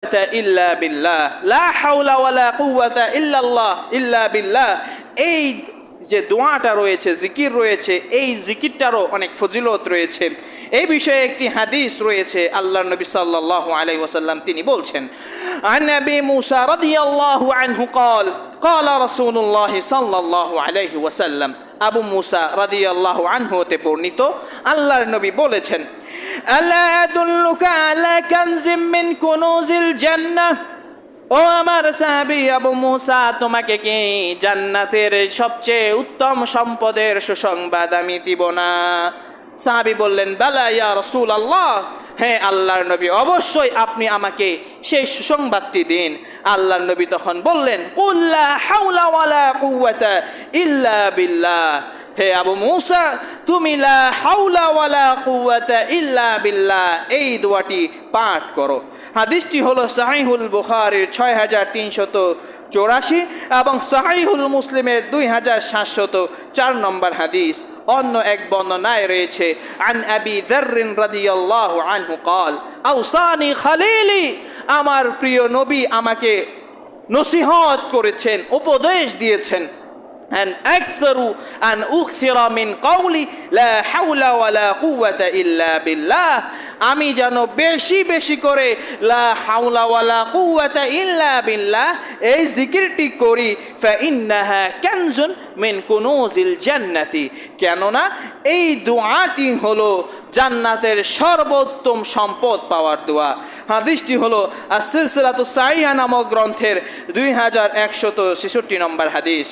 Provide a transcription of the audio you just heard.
ইল্লা বিল্লাহ, লা হাওলা ওয়ালা কুওয়াতা ইল্লাল্লাহ ইল্লা বিল্লাহ। এই যে দোয়াটা রয়েছে, জিকির রয়েছে, এই জিকিরটারও অনেক ফজিলত রয়েছে। এই বিষয়ে একটি হাদিস রয়েছে, আল্লাহর নবী সাল্লাল্লাহু আলাইহি ওয়াসাল্লাম তিনি বলছেন, আন নবী মুসা রাদিয়াল্লাহু আনহু قال قال رسول الله সাল্লাল্লাহু আলাইহি ওয়াসাল্লাম, আবু মুসা রাদিয়াল্লাহু আনহু তে বর্ণিত, আল্লাহর নবী বলেছেন, আলা আদুল্লুকা আলা কানজিম মিন কুনুজিল জান্নাহ, ও আমার সাহাবী আবু মুসা, তোমাকে কি জান্নাতের সবচেয়ে উত্তম সম্পদের সুসংবাদ আমি দিব না? সাহাবী বললেন, বালা ইয়া রাসূলুল্লাহ, হ্যাঁ আল্লাহর নবী, অবশ্যই আপনি আমাকে সেই সুসংবাদটি দিন। আল্লাহর নবী তখন বললেন, কুল লা হাওলা ওয়ালা কুওয়াতা ইল্লা বিল্লাহ, হে আবু মুসা, তুমি লা হাওলা ওয়ালা কুওয়াতা ইল্লা বিল্লাহ এই দোয়াটি পাঠ করো। হাদিসটি হলো সাহিহুল বুখারীর 6384 এবং সাহিহুল মুসলিমের 2704 নম্বর হাদিস। অন্য এক বর্ণনায় রয়েছে, আন আবি যাররিন রাদিয়াল্লাহু আনহু قال আওসানি খালিলি, আমার প্রিয় নবী আমাকে নসিহত করেছেন, উপদেশ দিয়েছেন, أن أكثر أن أكثر من قولي لا حول ولا قوة إلا بالله, আমি যেন বেশি বেশি করে লা হাওলা ওয়ালা কুওয়াতা ইল্লা বিল্লাহ এই জিকিরটি করি। ফাইন্নাহা কানজুন মিন কুনুজিল জান্নাতি, কেননা এই দোয়াটি হলো জান্নাতের সর্বোত্তম সম্পদ পাওয়ার দোয়া। হাদিসটি হলো আস-সিলসিলাতুস সাহিহা নামক গ্রন্থের 2166 নম্বর হাদিস।